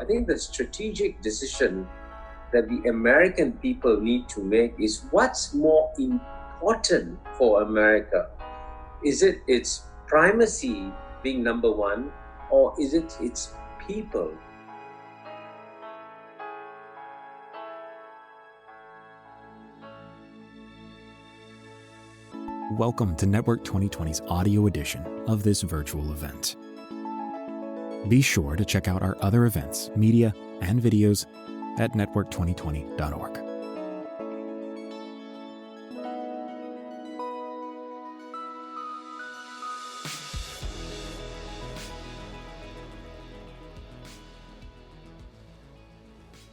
I think the strategic decision that the American people need to make is what's more important for America. Is it its primacy being number one, or is it its people? Welcome to Network 2020's audio edition of this virtual event. Be sure to check out our other events, media, and videos at network2020.org.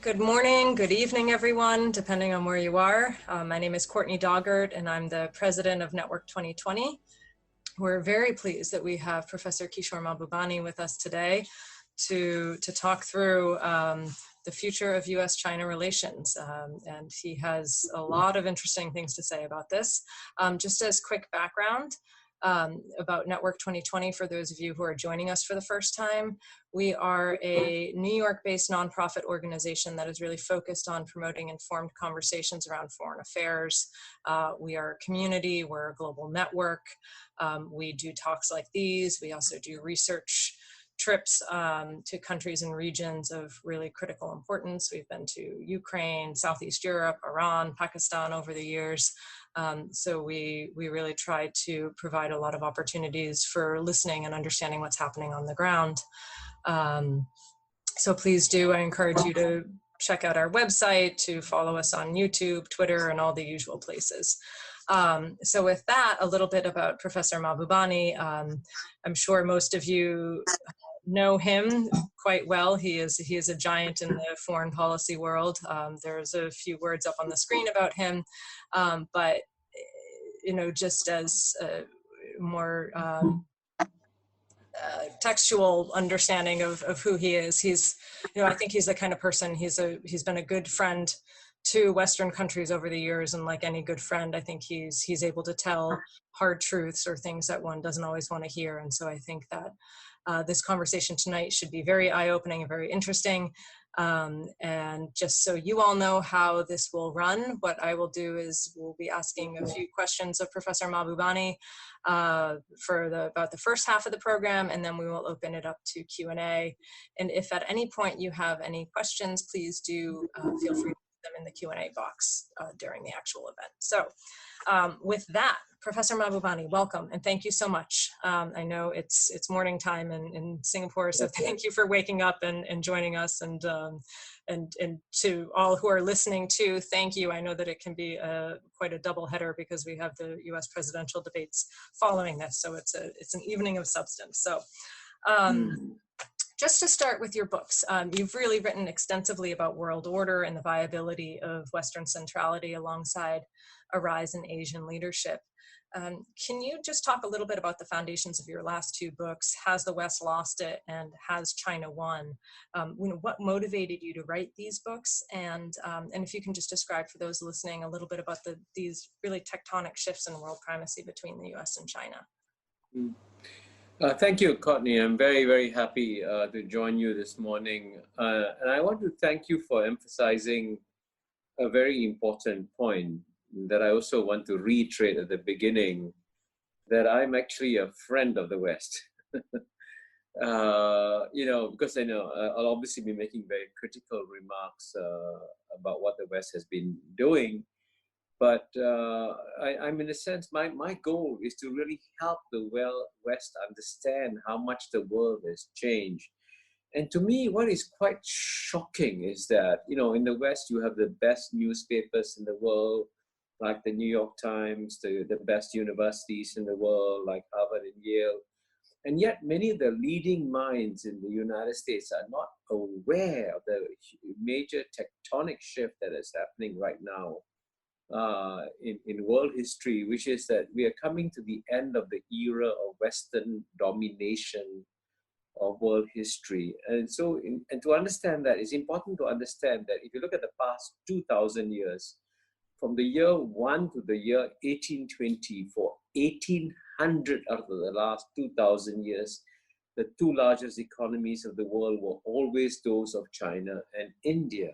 Good morning, good evening, everyone, depending on where you are. My name is Courtney Doggart, and I'm the president of Network 2020. We're very pleased that we have Professor Kishore Mahbubani with us today to talk through the future of US-China relations. And he has a lot of interesting things to say about this. Just as quick background, about Network 2020, for those of you who are joining us for the first time, we are a New York-based nonprofit organization that is really focused on promoting informed conversations around foreign affairs. We are a community, we're a global network. We do talks like these. We also do research trips to countries and regions of really critical importance. We've been to Ukraine, Southeast Europe, Iran, Pakistan over the years. So we really try to provide a lot of opportunities for listening and understanding what's happening on the ground. So please do, I encourage you to check out our website, to follow us on YouTube, Twitter, and all the usual places. So with that, a little bit about Professor Mahbubani. I'm sure most of you know him quite well. He is a giant in the foreign policy world. There's a few words up on the screen about him, but you know, just as more textual understanding of who he is, he's, you know, I think he's the kind of person, he's been a good friend to Western countries over the years, and like any good friend, I think he's able to tell hard truths or things that one doesn't always want to hear. And so I think that this conversation tonight should be very eye-opening and very interesting. And just so you all know how this will run, what I will do is we'll be asking a few questions of Professor Mahbubani for about the first half of the program, and then we will open it up to Q&A. And if at any point you have any questions, please do feel free to put them in the Q&A box during the actual event. So with that, Professor Mahbubani, welcome, and thank you so much. I know it's morning time in Singapore, so thank you for waking up and joining us, and to all who are listening too, thank you. I know that it can be quite a double header because we have the U.S. presidential debates following this, so it's an evening of substance. So just to start with your books, you've really written extensively about world order and the viability of Western centrality alongside a rise in Asian leadership. Can you just talk a little bit about the foundations of your last two books, Has the West Lost It and Has China Won? You know, what motivated you to write these books? And if you can just describe for those listening a little bit about these really tectonic shifts in world primacy between the US and China. Thank you, Courtney. I'm very, very happy to join you this morning. And I want to thank you for emphasizing a very important point that I also want to reiterate at the beginning, that I'm actually a friend of the West. You know, because I know I'll obviously be making very critical remarks about what the West has been doing. But I'm in a sense, my goal is to really help the West understand how much the world has changed. And to me, what is quite shocking is that, you know, in the West, you have the best newspapers in the world, like the New York Times, the best universities in the world, like Harvard and Yale. And yet many of the leading minds in the United States are not aware of the major tectonic shift that is happening right now in world history, which is that we are coming to the end of the era of Western domination of world history. And so, and to understand that, it's important to understand that if you look at the past 2,000 years, from the year 1 to the year 1820, for 1800 out of the last 2,000 years, the two largest economies of the world were always those of China and India.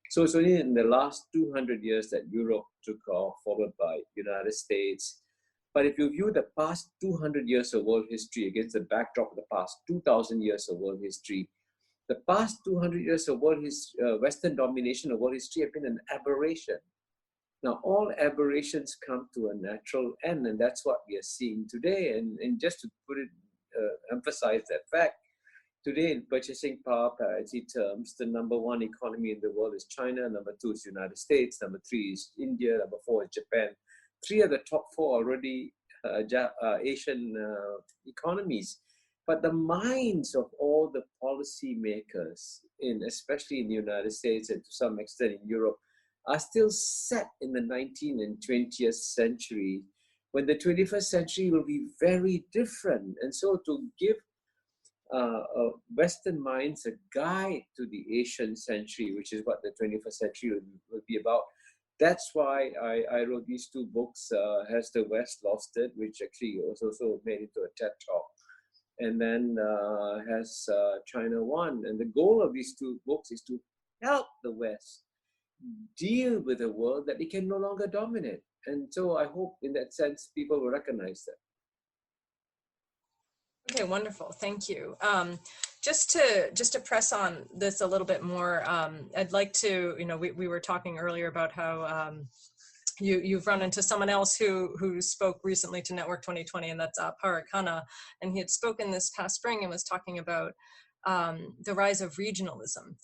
So it's only in the last 200 years that Europe took off, followed by United States. But if you view the past 200 years of world history against the backdrop of the past 2,000 years of world history, the past 200 years of Western domination of world history have been an aberration. Now, all aberrations come to a natural end, and that's what we are seeing today. And just to put it, emphasize that fact, today in purchasing power parity terms, the number one economy in the world is China, number two is the United States, number three is India, number four is Japan. Three of the top four already Asian economies. But the minds of all the policymakers, especially in the United States and to some extent in Europe, are still set in the 19th and 20th century, when the 21st century will be very different. And so to give Western minds a guide to the Asian century, which is what the 21st century will be about, that's why I wrote these two books, Has the West Lost It?, which actually was also made into a TED Talk, and then Has China Won? And the goal of these two books is to help the West deal with a world that it can no longer dominate. And so I hope in that sense, people will recognize that. Okay, wonderful. Thank you. Just to press on this a little bit more, I'd like to, we were talking earlier about how you've run into someone else who spoke recently to Network 2020, and that's Parag Khanna, and he had spoken this past spring and was talking about the rise of regionalism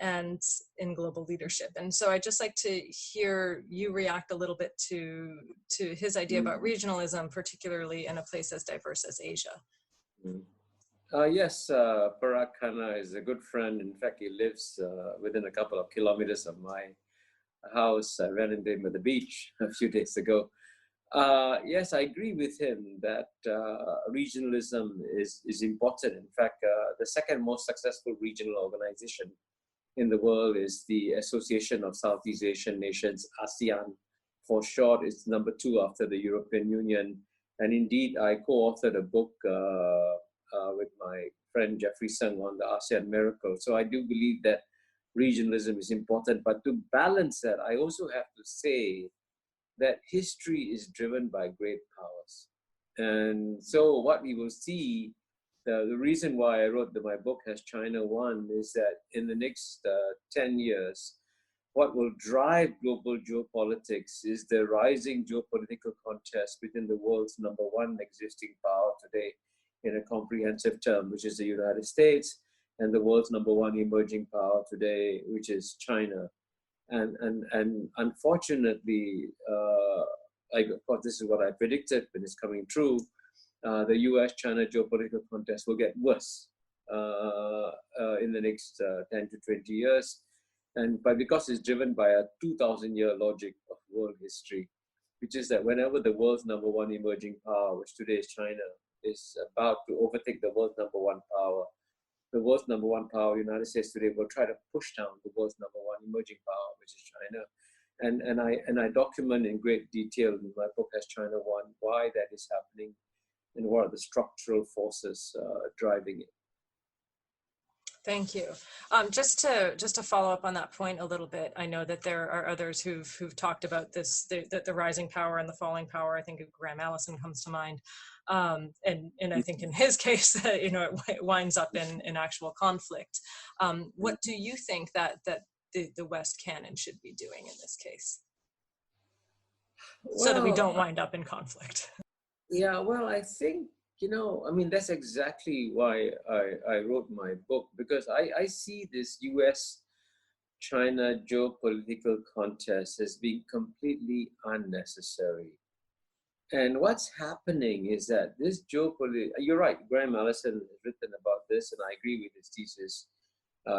and in global leadership. And so I'd just like to hear you react a little bit to his idea about regionalism, particularly in a place as diverse as Asia. Yes, Parag Khanna is a good friend. In fact, he lives within a couple of kilometers of my house. I ran into him at the beach a few days ago. Yes, I agree with him that regionalism is important. In fact, the second most successful regional organization in the world is the Association of Southeast Asian Nations, ASEAN for short. It's number two after the European Union. And indeed, I co-authored a book with my friend Jeffrey Sung on the ASEAN Miracle. So I do believe that regionalism is important. But to balance that, I also have to say that history is driven by great powers. And so what we will see, the reason why I wrote my book, Has China Won?, is that in the next 10 years, what will drive global geopolitics is the rising geopolitical contest within the world's number one existing power today in a comprehensive term, which is the United States, and the world's number one emerging power today, which is China. And unfortunately, of course, this is what I predicted, but it's coming true. The US-China geopolitical contest will get worse in the next 10 to 20 years. But because it's driven by a 2,000-year logic of world history, which is that whenever the world's number one emerging power, which today is China, is about to overtake the world's number one power, the world's number one power, United States today, will try to push down the world's number one emerging power, which is China. And I document in great detail in my book, Has China Won?, why that is happening and what are the structural forces driving it. Thank you. Just to follow up on that point a little bit, I know that there are others who've talked about this, the rising power and the falling power. I think Graham Allison comes to mind, and I think in his case, it winds up in actual conflict. What do you think that the West can and should be doing in this case, so that we don't wind up in conflict? Yeah, well, I think, that's exactly why I wrote my book, because I see this US-China geopolitical contest as being completely unnecessary. And what's happening is that this you're right, Graham Allison has written about this, and I agree with his thesis,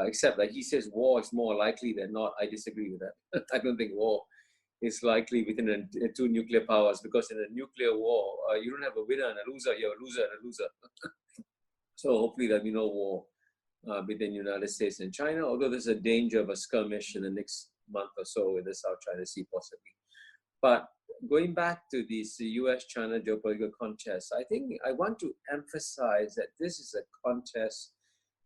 except that he says war is more likely than not. I disagree with that. I don't think war is likely within two nuclear powers, because in a nuclear war, you don't have a winner and a loser, you have a loser and a loser. So hopefully there'll be no war between the United States and China, although there's a danger of a skirmish in the next month or so in the South China Sea possibly. But going back to this US-China geopolitical contest, I think I want to emphasize that this is a contest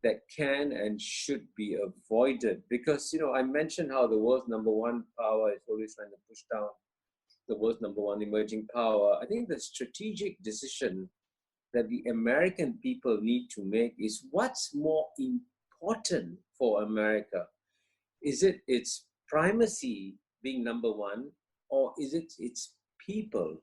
that can and should be avoided because, I mentioned how the world's number one power is always trying to push down the world's number one emerging power. I think the strategic decision that the American people need to make is what's more important for America. Is it its primacy being number one, or is it its people?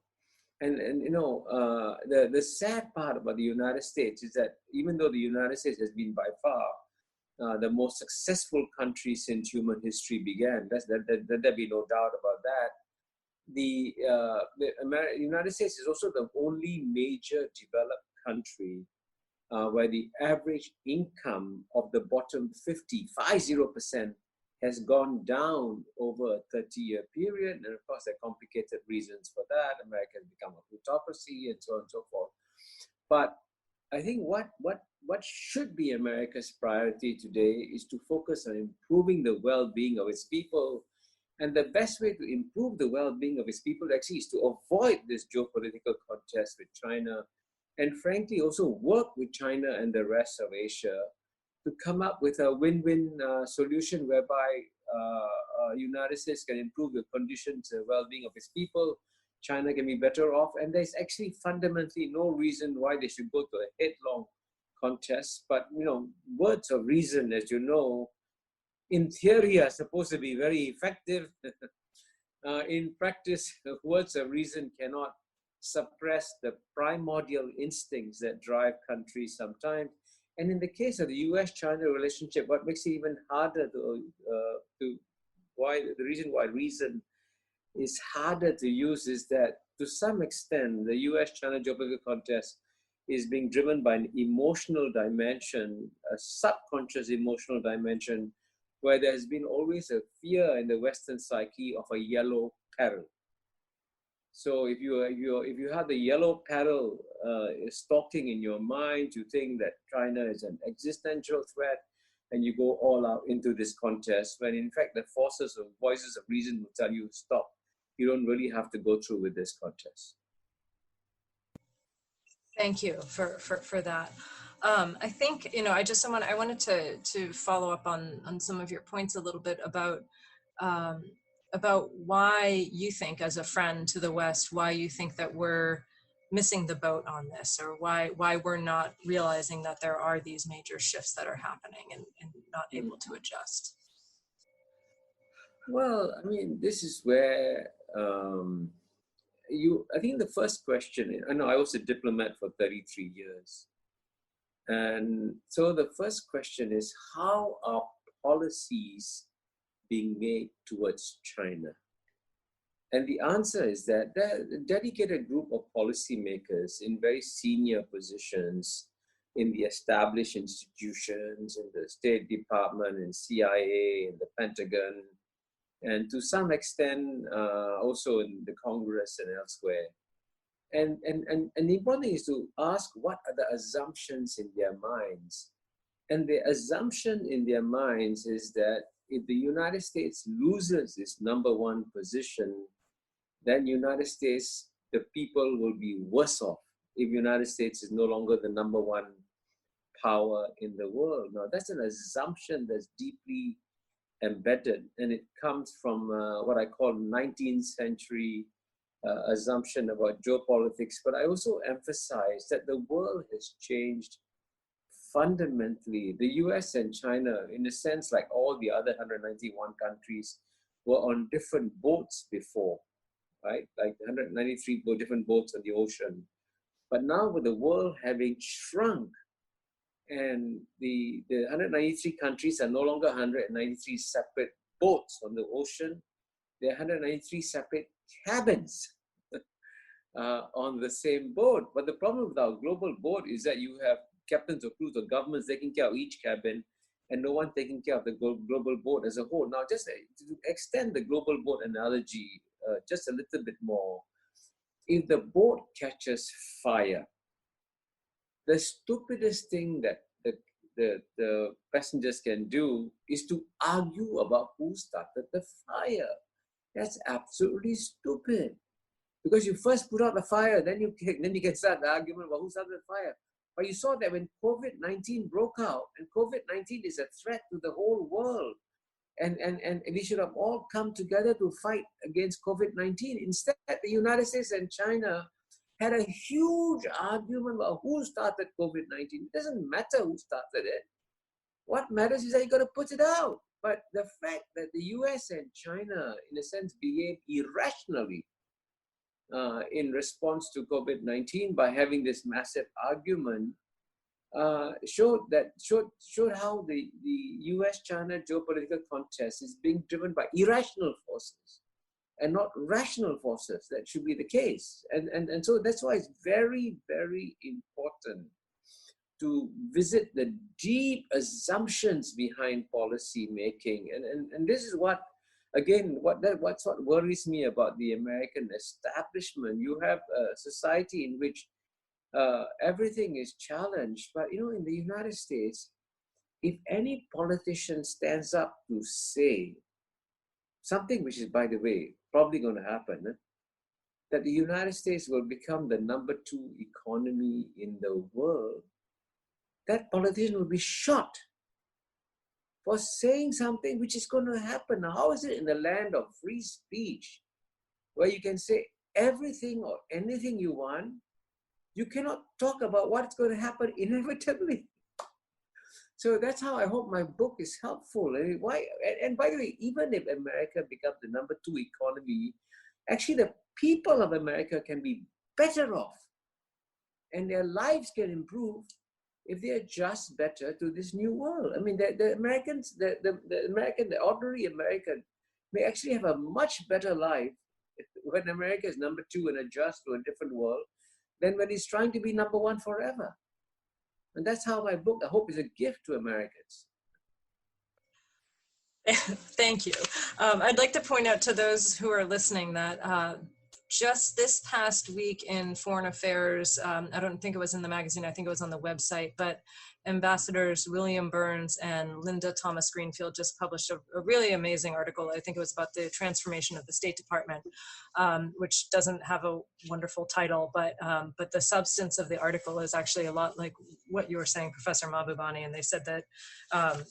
And the sad part about the United States is that even though the United States has been by far the most successful country since human history began, there'd be no doubt about that. The United States is also the only major developed country where the average income of the bottom 50% has gone down over a 30-year period. And of course, there are complicated reasons for that. America has become a plutocracy and so on and so forth. But I think what should be America's priority today is to focus on improving the well-being of its people. And the best way to improve the well-being of its people actually is to avoid this geopolitical contest with China, and frankly also work with China and the rest of Asia to come up with a win-win solution whereby United States can improve the conditions and well-being of its people, China can be better off, and there's actually fundamentally no reason why they should go to a headlong contest. But words of reason, as you know, in theory are supposed to be very effective. In practice, words of reason cannot suppress the primordial instincts that drive countries sometimes. And in the case of the US-China relationship, what makes it even harder the reason why reason is harder to use is that to some extent, the US-China geopolitical contest is being driven by an emotional dimension, a subconscious emotional dimension, where there has been always a fear in the Western psyche of a yellow peril. So if you have the yellow peril stalking in your mind, you think that China is an existential threat, and you go all out into this contest, when in fact the voices of reason will tell you, stop. You don't really have to go through with this contest. Thank you for that. I think, I wanted to follow up on some of your points a little bit about why you think, as a friend to the West, why you think that we're missing the boat on this, or why we're not realizing that there are these major shifts that are happening and not able to adjust. Well, I mean, this is where I think the first question, I know I was a diplomat for 33 years. And so the first question is, how are policies being made towards China? And the answer is that there are a dedicated group of policymakers in very senior positions in the established institutions, in the State Department, in CIA, in the Pentagon, and to some extent also in the Congress and elsewhere. And the important thing is to ask what are the assumptions in their minds. And the assumption in their minds is that if the United States loses its number one position, then United States, the people will be worse off if United States is no longer the number one power in the world. Now, that's an assumption that's deeply embedded, and it comes from what I call 19th century assumption about geopolitics. But I also emphasize that the world has changed fundamentally. The US and China, in a sense, like all the other 191 countries, were on different boats before, right? Like 193 different boats on the ocean. But now with the world having shrunk, and the 193 countries are no longer 193 separate boats on the ocean. They're 193 separate cabins on the same boat. But the problem with our global boat is that you have captains or crews or governments taking care of each cabin and no one taking care of the global boat as a whole. Now, just to extend the global boat analogy just a little bit more, if the boat catches fire, the stupidest thing that the passengers can do is to argue about who started the fire. That's absolutely stupid. Because you first put out the fire, then you can start the argument about who started the fire. But you saw that when COVID-19 broke out, and COVID-19 is a threat to the whole world, and we should have all come together to fight against COVID-19. Instead, the United States and China had a huge argument about who started COVID-19. It doesn't matter who started it. What matters is that you got to put it out. But the fact that the US and China, in a sense, behaved irrationally in response to COVID-19 by having this massive argument showed how the US-China geopolitical contest is being driven by irrational forces and not rational forces. That should be the case. And so that's why it's very, very important to visit the deep assumptions behind policy making. And this is what, again, what's what worries me about the American establishment. You have a society in which everything is challenged. But, you know, in the United States, if any politician stands up to say something, which is, by the way, probably going to happen, that the United States will become the number 2 economy in the world, that politician will be shot for saying something which is going to happen. Now, how is it in the land of free speech, where you can say everything or anything you want? You cannot talk about what's going to happen inevitably. So that's how I hope my book is helpful. I mean, why? And by the way, even if America becomes the number 2 economy, actually the people of America can be better off, and their lives can improve if they adjust better to this new world. I mean, the Americans, the ordinary American may actually have a much better life when America is number 2 and adjusts to a different world than when he's trying to be number 1 forever. And that's how my book, I hope, is a gift to Americans. Thank you. I'd like to point out to those who are listening that just this past week in Foreign Affairs, I don't think it was in the magazine, I think it was on the website, but Ambassadors William Burns and Linda Thomas Greenfield just published a really amazing article. I think it was about the transformation of the State Department, which doesn't have a wonderful title, but the substance of the article is actually a lot like what you were saying, Professor Mahbubani. And they said that,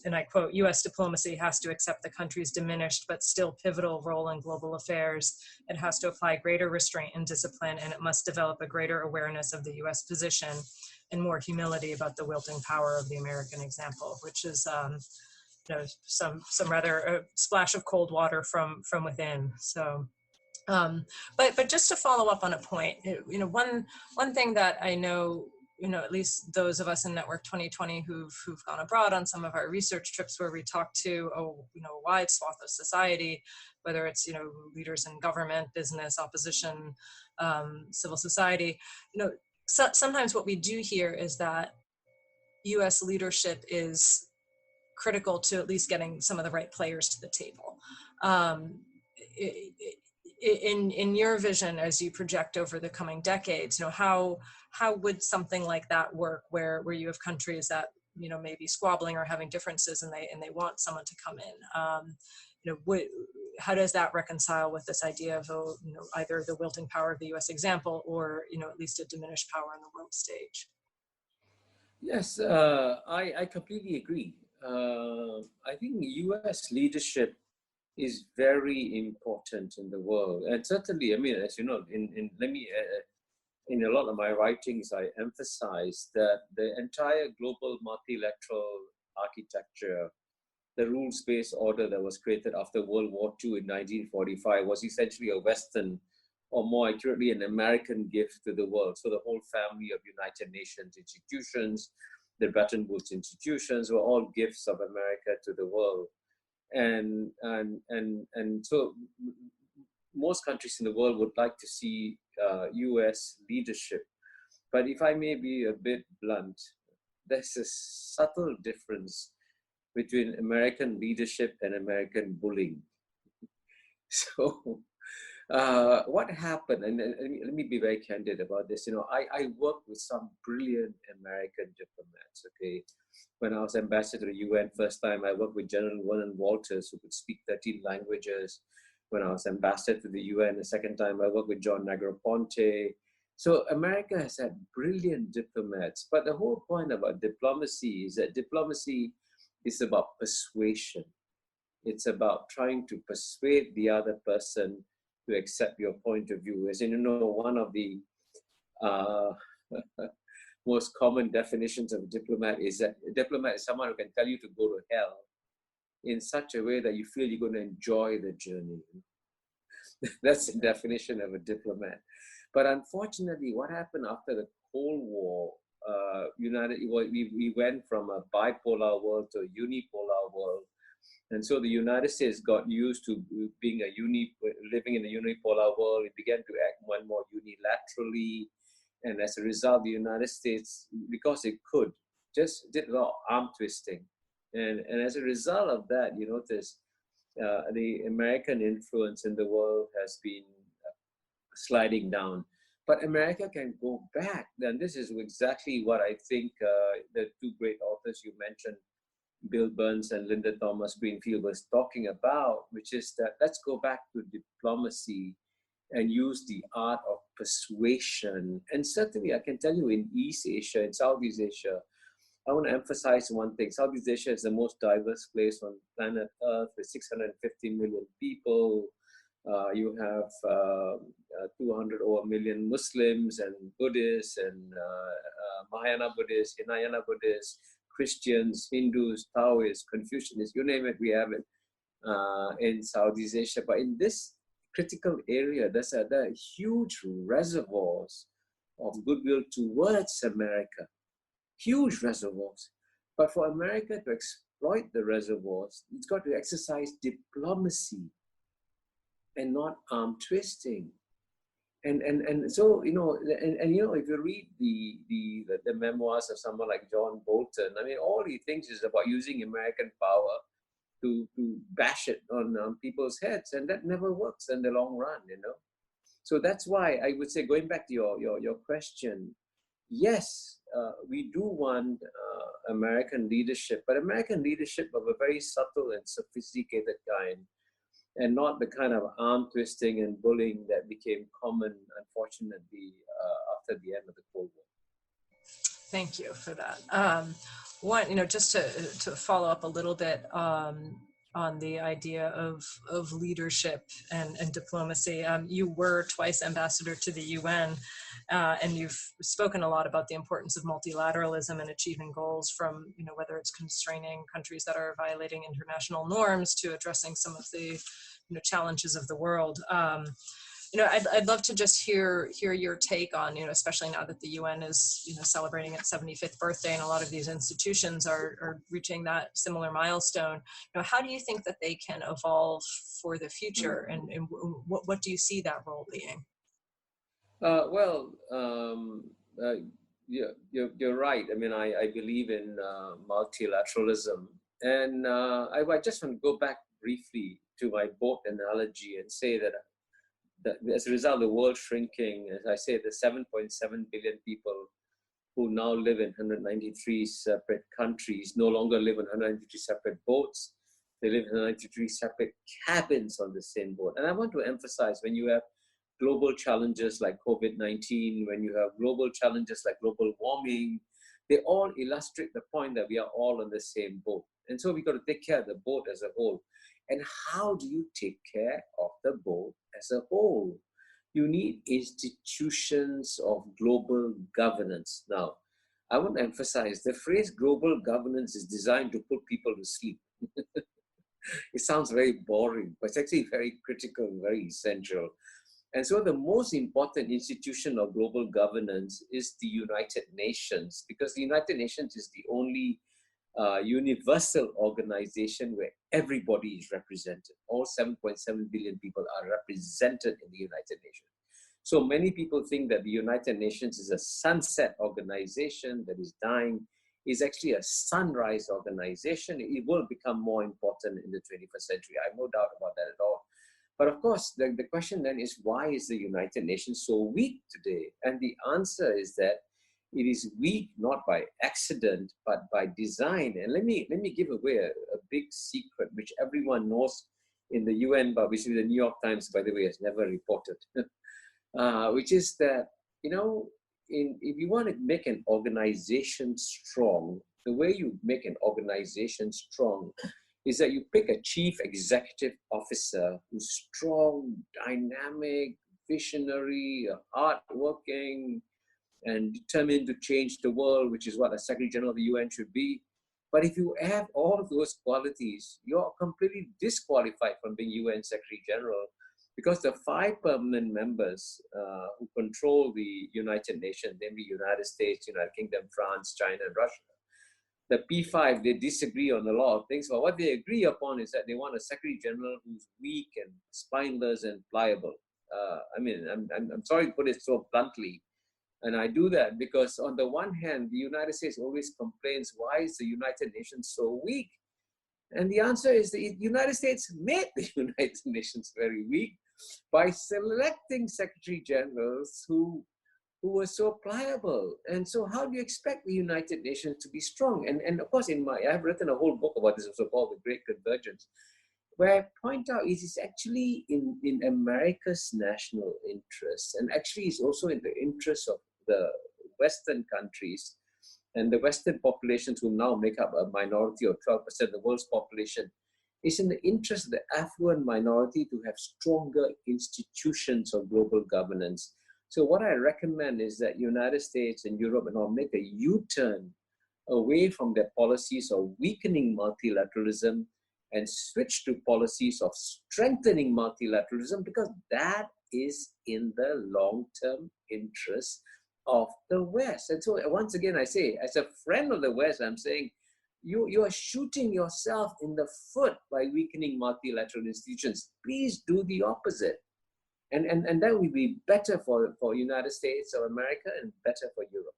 and I quote, "U.S. diplomacy has to accept the country's diminished but still pivotal role in global affairs. It has to apply greater restraint and discipline, and it must develop a greater awareness of the U.S. position and more humility about the wilting power of the American example," which is some rather a splash of cold water from within. So, but just to follow up on a point, one thing that I know, at least those of us in Network 2020 who've gone abroad on some of our research trips where we talk to a wide swath of society, whether it's leaders in government, business, opposition, civil society, So sometimes what we do hear is that U.S. leadership is critical to at least getting some of the right players to the table. In your vision, as you project over the coming decades, how would something like that work, where you have countries that maybe squabbling or having differences, and they want someone to come in? How does that reconcile with this idea of either the wilting power of the U.S. example, or at least a diminished power on the world stage? Yes, I completely agree. I think U.S. leadership is very important in the world, and certainly, I mean, as you know, in a lot of my writings, I emphasize that the entire global multilateral architecture, the rules-based order that was created after World War II in 1945, was essentially a Western, or more accurately, an American gift to the world. So the whole family of United Nations institutions, the Bretton Woods institutions, were all gifts of America to the world. And so most countries in the world would like to see US leadership. But if I may be a bit blunt, there's a subtle difference between American leadership and American bullying. So what happened, and let me be very candid about this, I worked with some brilliant American diplomats, okay? When I was ambassador to the UN first time, I worked with General Vernon Walters, who could speak 13 languages. when I was ambassador to the UN the second time. I worked with John Negroponte. So America has had brilliant diplomats. But the whole point about diplomacy is that diplomacy is about persuasion. It's about trying to persuade the other person to accept your point of view. As you know, one of the most common definitions of a diplomat is that a diplomat is someone who can tell you to go to hell in such a way that you feel you're going to enjoy the journey. That's the definition of a diplomat. But unfortunately, what happened after the Cold War, we went from a bipolar world to a unipolar world. And so the United States got used to being living in a unipolar world. It began to act more and more unilaterally. And as a result, the United States, because it could, just did a lot of arm twisting. And as a result of that, you notice the American influence in the world has been sliding down. But America can go back. And this is exactly what I think the two great authors you mentioned, Bill Burns and Linda Thomas Greenfield, was talking about, which is that let's go back to diplomacy and use the art of persuasion. And certainly I can tell you in East Asia, in Southeast Asia, I want to emphasize one thing. Southeast Asia is the most diverse place on planet Earth with 650 million people. You have 200 over million Muslims and Buddhists and Mahayana Buddhists, Hinayana Buddhists, Christians, Hindus, Taoists, Confucianists, you name it, we have it in Southeast Asia. But in this critical area, there are huge reservoirs of goodwill towards America, huge reservoirs. But for America to exploit the reservoirs, it's got to exercise diplomacy and not arm twisting. And so, you know, if you read the memoirs of someone like John Bolton, I mean, all he thinks is about using American power to bash it on people's heads, and that never works in the long run, you know. So that's why I would say, going back to your question, yes, we do want American leadership, but American leadership of a very subtle and sophisticated kind, and not the kind of arm twisting and bullying that became common, unfortunately, after the end of the Cold War. Thank you for that. Just to follow up a little bit on the idea of leadership and diplomacy. You were twice ambassador to the UN, and you've spoken a lot about the importance of multilateralism and achieving goals, from, you know, whether it's constraining countries that are violating international norms to addressing some of the, you know, challenges of the world. I'd love to just hear your take on, you know, especially now that the UN is, you know, celebrating its 75th birthday, and a lot of these institutions are reaching that similar milestone. You know, how do you think that they can evolve for the future, and what do you see that role being? You're right. I mean, I believe in multilateralism, and I just want to go back briefly to my boat analogy and say that as a result of the world shrinking, as I say, the 7.7 billion people who now live in 193 separate countries no longer live on 193 separate boats. They live in 193 separate cabins on the same boat. And I want to emphasize, when you have global challenges like COVID-19, when you have global challenges like global warming, they all illustrate the point that we are all on the same boat. And so we've got to take care of the boat as a whole. And how do you take care of the boat as a whole? You need institutions of global governance. Now, I want to emphasize the phrase global governance is designed to put people to sleep. It sounds very boring, but it's actually very critical, very essential. And so the most important institution of global governance is the United Nations, because the United Nations is the only universal organization where everybody is represented. All 7.7 billion people are represented in the United Nations. So many people think that the United Nations is a sunset organization that is dying. It's actually a sunrise organization. It will become more important in the 21st century. I have no doubt about that at all. But of course, the question then is, why is the United Nations so weak today? And the answer is that it is weak not by accident, but by design. And let me give away a big secret, which everyone knows in the UN, but which the New York Times, by the way, has never reported, which is that, if you want to make an organization strong, the way you make an organization strong is that you pick a chief executive officer who's strong, dynamic, visionary, hardworking, and determined to change the world, which is what a Secretary General of the UN should be. But if you have all of those qualities, you're completely disqualified from being UN Secretary General, because the 5 permanent members who control the United Nations, namely United States, United Kingdom, France, China, and Russia, the P5, they disagree on a lot of things, but what they agree upon is that they want a Secretary General who's weak and spineless and pliable. I'm sorry to put it so bluntly, and I do that because on the one hand, the United States always complains, why is the United Nations so weak? And the answer is the United States made the United Nations very weak by selecting Secretary Generals who were so pliable. And so how do you expect the United Nations to be strong? And of course, I've written a whole book about this, also called The Great Convergence, where I point out it is actually in America's national interest, and actually it's also in the interest of the Western countries and the Western populations, who now make up a minority of 12% of the world's population. It's in the interest of the affluent minority to have stronger institutions of global governance. So what I recommend is that United States and Europe and all make a U-turn away from their policies of weakening multilateralism and switch to policies of strengthening multilateralism, because that is in the long-term interest of the West. And so once again, I say, as a friend of the West, I'm saying, you are shooting yourself in the foot by weakening multilateral institutions. Please do the opposite. And that will be better for United States of America and better for Europe.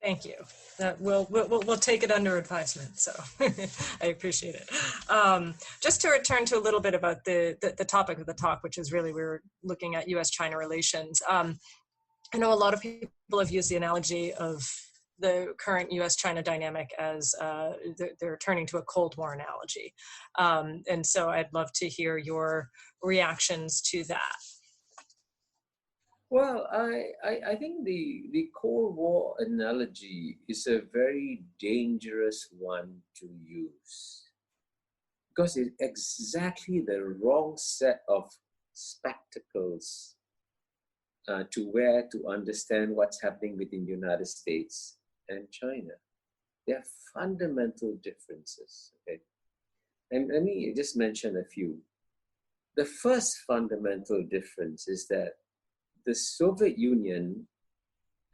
Thank you. We'll take it under advisement. So I appreciate it. Just to return to a little bit about the topic of the talk, which is really, we were looking at U.S.-China relations. I know a lot of people have used the analogy of the current U.S.-China dynamic as they're turning to a Cold War analogy. And so I'd love to hear your reactions to that. Well, I think the Cold War analogy is a very dangerous one to use, because it's exactly the wrong set of spectacles to wear to understand what's happening within the United States and China. There are fundamental differences, okay? And let me just mention a few. The first fundamental difference is that the Soviet Union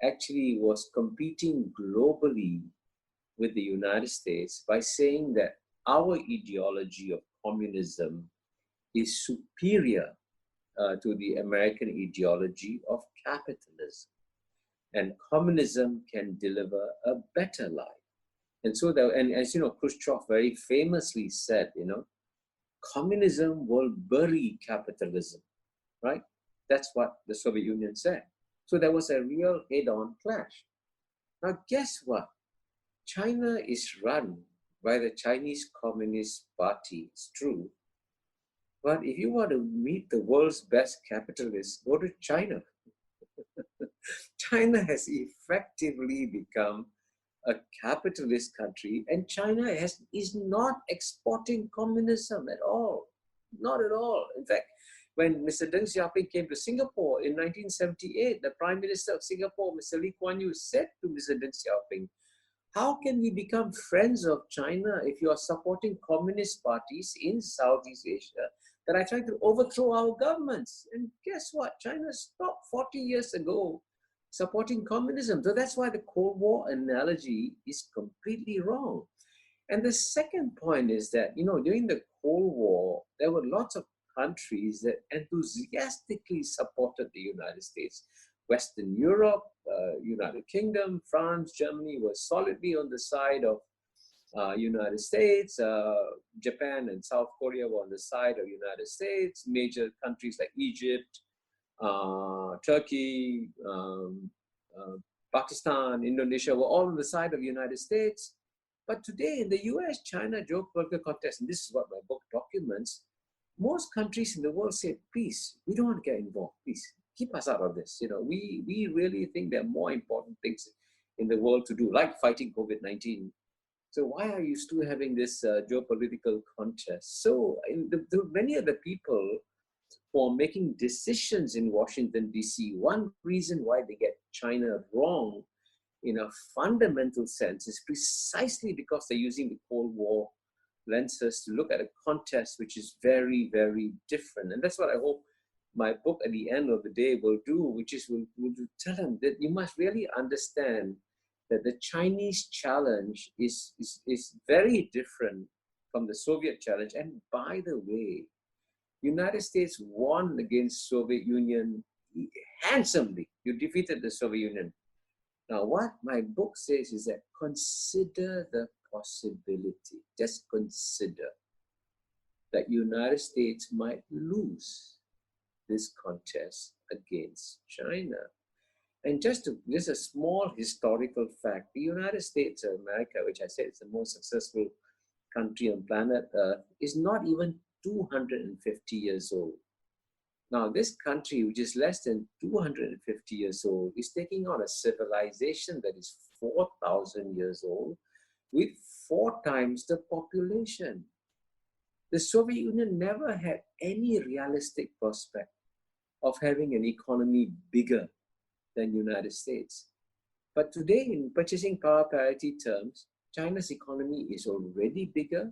actually was competing globally with the United States by saying that our ideology of communism is superior to the American ideology of capitalism. And communism can deliver a better life. And so, and as you know, Khrushchev very famously said, communism will bury capitalism, right? That's what the Soviet Union said. So there was a real head-on clash. Now, guess what? China is run by the Chinese Communist Party, it's true. But if you want to meet the world's best capitalists, go to China. China has effectively become a capitalist country, and China is not exporting communism at all. Not at all. In fact, when Mr. Deng Xiaoping came to Singapore in 1978, the Prime Minister of Singapore, Mr. Lee Kuan Yew, said to Mr. Deng Xiaoping, how can we become friends of China if you are supporting communist parties in Southeast Asia that are trying to overthrow our governments? And guess what? China stopped 40 years ago supporting communism. So that's why the Cold War analogy is completely wrong. And the second point is that, during the Cold War, there were lots of countries that enthusiastically supported the United States. Western Europe, United Kingdom, France, Germany were solidly on the side of United States. Japan and South Korea were on the side of United States. Major countries like Egypt, Turkey, Pakistan, Indonesia were all on the side of the United States. But today in the US-China geopolitical context, and this is what my book documents, most countries in the world say, please, we don't want to get involved. Please, keep us out of this. We really think there are more important things in the world to do, like fighting COVID-19. So why are you still having this geopolitical contest? So many of the people who are making decisions in Washington, D.C., one reason why they get China wrong in a fundamental sense is precisely because they're using the Cold War lenses to look at a contest which is very, very different. And that's what I hope my book at the end of the day will do, which is will tell them that you must really understand that the Chinese challenge is very different from the Soviet challenge. And by the way, United States won against Soviet Union handsomely. You defeated the Soviet Union. Now, what my book says is that consider the possibility, just consider that United States might lose this contest against China. And just a small historical fact, the United States of America, which I said is the most successful country on planet Earth, is not even 250 years old. Now, this country, which is less than 250 years old, is taking on a civilization that is 4,000 years old with 4 times the population. The Soviet Union never had any realistic prospect of having an economy bigger than United States. But today, in purchasing power parity terms, China's economy is already bigger.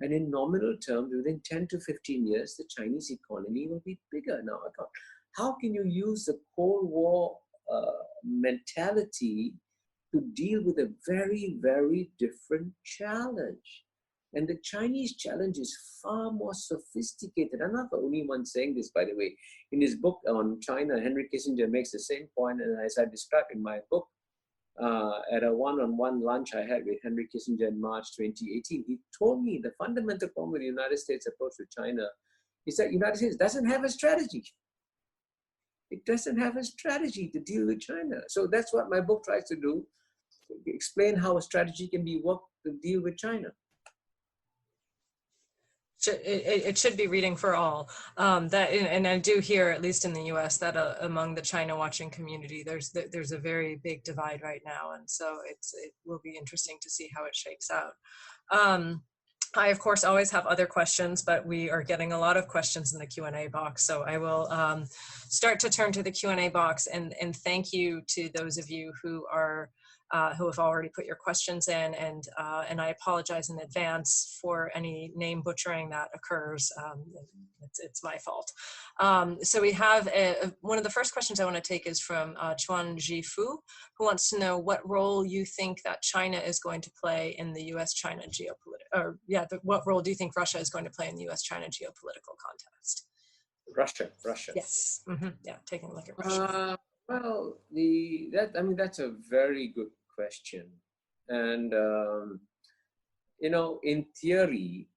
And in nominal terms, within 10 to 15 years, the Chinese economy will be bigger. Now, how can you use the Cold War mentality to deal with a very, very different challenge? And the Chinese challenge is far more sophisticated. I'm not the only one saying this, by the way. In his book on China, Henry Kissinger makes the same point, and as I described in my book, at a one-on-one lunch I had with Henry Kissinger in March 2018, he told me the fundamental problem with the United States approach to China is that the United States doesn't have a strategy. It doesn't have a strategy to deal with China. So that's what my book tries to do, explain how a strategy can be worked to deal with China. It should be reading for all. And I do hear, at least in the U.S., that among the China watching community, there's a very big divide right now, and so it will be interesting to see how it shakes out. I, of course, always have other questions, but we are getting a lot of questions in the Q&A box, so I will start to turn to the Q&A box, and thank you to those of you who have already put your questions in, and I apologize in advance for any name butchering that occurs. It's my fault. So we have one of the first questions I want to take is from Chuan Jifu, who wants to know what role you think that China is going to play in the U.S.-China geopolitical, what role do you think Russia is going to play in the U.S.-China geopolitical context? Russia. Yes. Mm-hmm. Yeah, taking a look at Russia. Well, that's a very good question. And, in theory,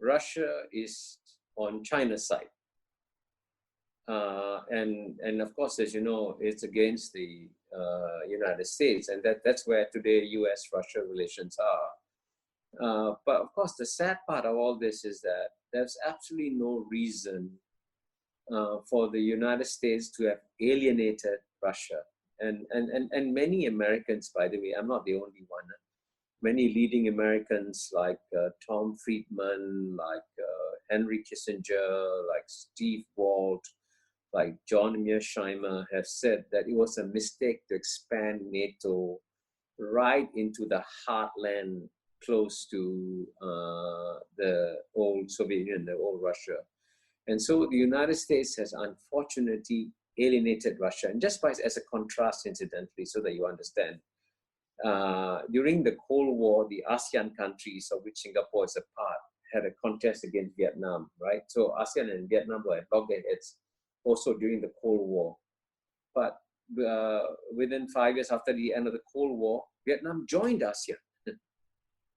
Russia is on China's side. And of course, as you know, it's against the United States. And that's where today US-Russia relations are. But of course, the sad part of all this is that there's absolutely no reason for the United States to have alienated Russia. And many Americans, by the way, I'm not the only one, many leading Americans like Tom Friedman, like Henry Kissinger, like Steve Walt, like John Mearsheimer have said that it was a mistake to expand NATO right into the heartland close to the old Soviet Union, the old Russia. And so the United States has unfortunately alienated Russia. And just as a contrast, incidentally, so that you understand, during the Cold War, the ASEAN countries, of which Singapore is a part, had a contest against Vietnam, right? So ASEAN and Vietnam were at loggerheads also during the Cold War. But within 5 years after the end of the Cold War, Vietnam joined ASEAN.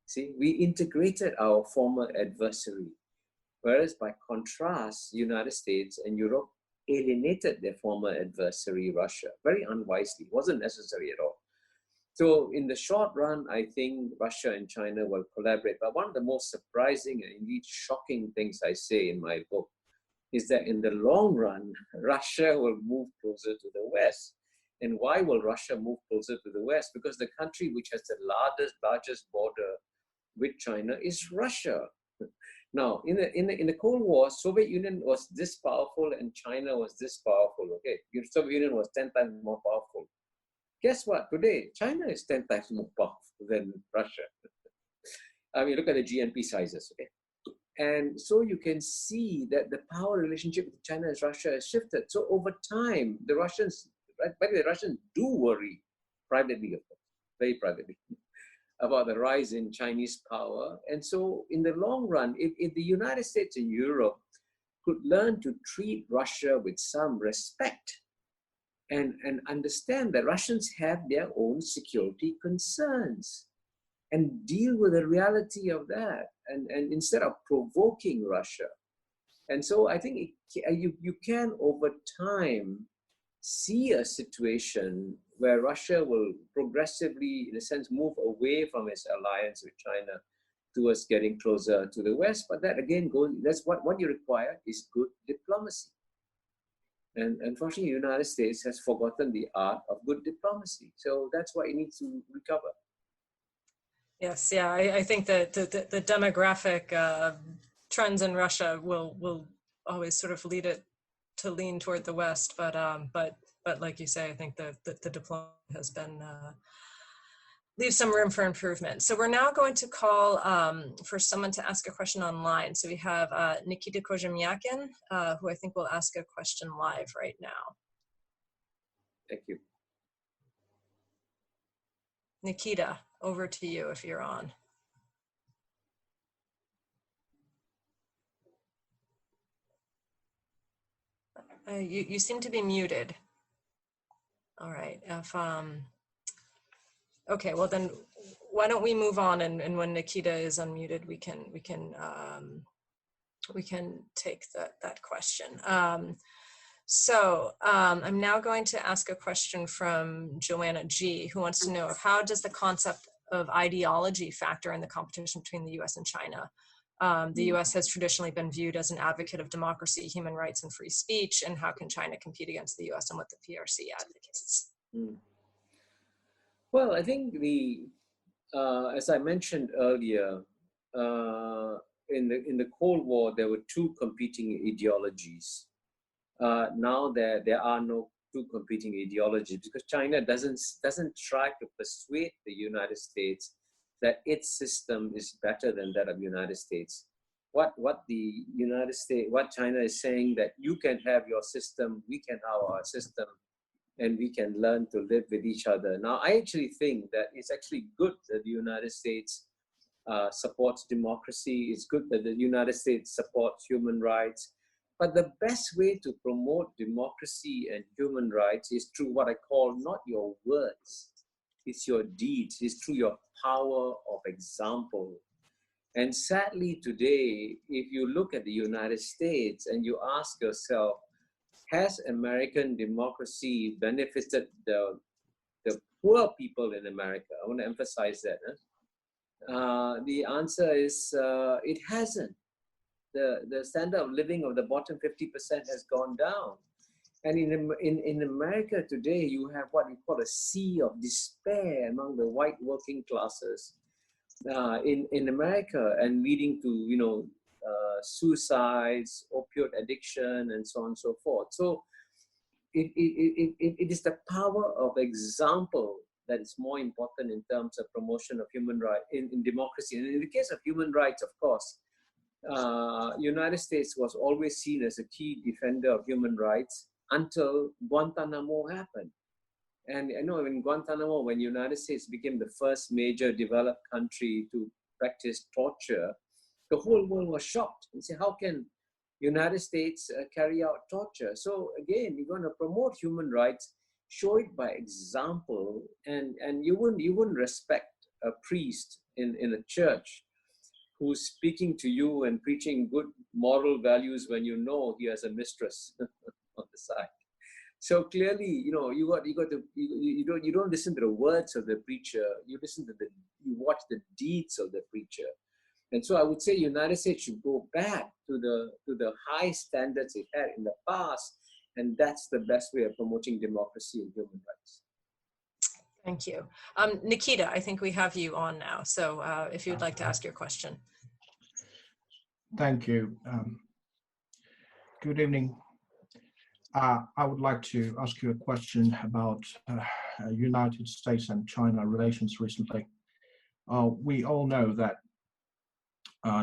See, we integrated our former adversary. Whereas by contrast, the United States and Europe alienated their former adversary, Russia, very unwisely. It wasn't necessary at all. So in the short run, I think Russia and China will collaborate. But one of the most surprising and indeed shocking things I say in my book is that in the long run, Russia will move closer to the West. And why will Russia move closer to the West? Because the country which has the largest border with China is Russia. Now, in the Cold War, Soviet Union was this powerful and China was this powerful. Okay, the Soviet Union was 10 times more powerful. Guess what? Today, China is 10 times more powerful than Russia. I mean, look at the GNP sizes. Okay, and so you can see that the power relationship with China and Russia has shifted. So over time, the Russians, by the way, the Russians do worry privately, of course, very privately, about the rise in Chinese power. And so in the long run, if the United States and Europe could learn to treat Russia with some respect and understand that Russians have their own security concerns and deal with the reality of that, and instead of provoking Russia. And so I think you can, over time, see a situation where Russia will progressively, in a sense, move away from its alliance with China towards getting closer to the West. But that again that's what you require is good diplomacy. And unfortunately, the United States has forgotten the art of good diplomacy. So that's what it needs to recover. Yes, yeah, I think that the demographic trends in Russia will always sort of lead it to lean toward the West, but like you say, I think the diplomacy has been leaves some room for improvement. So we're now going to call for someone to ask a question online. So we have Nikita Kozhemyakin, who I think will ask a question live right now. Thank you. Nikita, over to you if you're on. You seem to be muted. All right. Okay, well then, why don't we move on, and when Nikita is unmuted, we can take that question. So I'm now going to ask a question from Joanna G, who wants to know how does the concept of ideology factor in the competition between the U.S. and China? The U.S. has traditionally been viewed as an advocate of democracy, human rights, and free speech, and how can China compete against the U.S. and what the PRC advocates? Well, I think as I mentioned earlier, in the Cold War, there were two competing ideologies. Now there are no two competing ideologies because China doesn't try to persuade the United States that its system is better than that of the United States. What China is saying that you can have your system, we can have our system, and we can learn to live with each other. Now, I actually think that it's actually good that the United States supports democracy. It's good that the United States supports human rights. But the best way to promote democracy and human rights is through what I call not your words, it's your deeds, it's through your power of example. And sadly today, if you look at the United States and you ask yourself, has American democracy benefited the poor people in America? I want to emphasize that. The answer is it hasn't. The standard of living of the bottom 50% has gone down. And in America today, you have what we call a sea of despair among the white working classes in America, and leading to suicides, opioid addiction, and so on and so forth. So it is the power of example that is more important in terms of promotion of human rights in democracy. And in the case of human rights, of course, United States was always seen as a key defender of human rights until Guantanamo happened. And I know in Guantanamo, when the United States became the first major developed country to practice torture, the whole world was shocked and said, how can United States carry out torture? So again, you're going to promote human rights, show it by example, and you wouldn't respect a priest in a church who's speaking to you and preaching good moral values when you know he has a mistress on the side. So clearly, you don't listen to the words of the preacher. You watch the deeds of the preacher. And so I would say United States should go back to the high standards it had in the past, and that's the best way of promoting democracy and human rights. Thank you. Nikita, I think we have you on now. So if you'd like to ask your question. Thank you. Good evening. I would like to ask you a question about United States and China relations recently. We all know that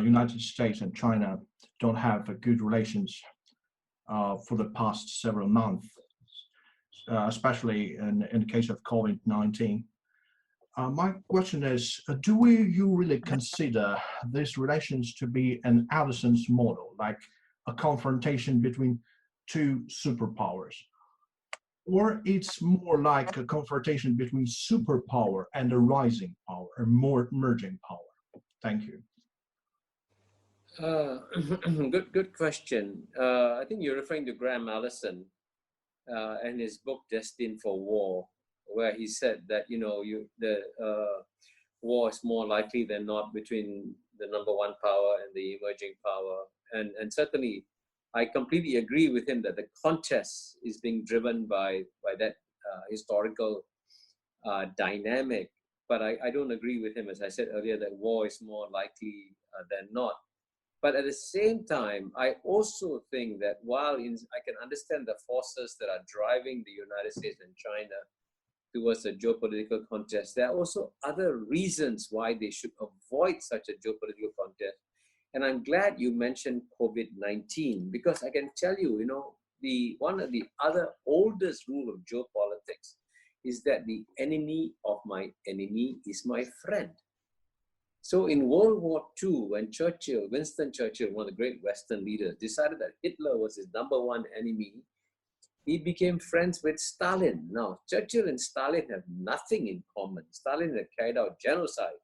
United States and China don't have a good relations for the past several months, especially in the case of COVID-19. My question is, do you really consider these relations to be an Allison's model, like a confrontation between two superpowers? Or it's more like a confrontation between superpower and a rising power, or more emerging power? Thank you. Good question. I think you're referring to Graham Allison and his book Destined for War, where he said that war is more likely than not between the number one power and the emerging power, and certainly I completely agree with him that the contest is being driven by that historical dynamic. But I don't agree with him, as I said earlier, that war is more likely than not. But at the same time, I also think that while I can understand the forces that are driving the United States and China towards a geopolitical contest, there are also other reasons why they should avoid such a geopolitical contest. And I'm glad you mentioned COVID-19, because I can tell you, one of the other oldest rule of geopolitics is that the enemy of my enemy is my friend. So in World War II, when Winston Churchill, one of the great Western leaders, decided that Hitler was his number one enemy, he became friends with Stalin. Now, Churchill and Stalin have nothing in common. Stalin had carried out genocide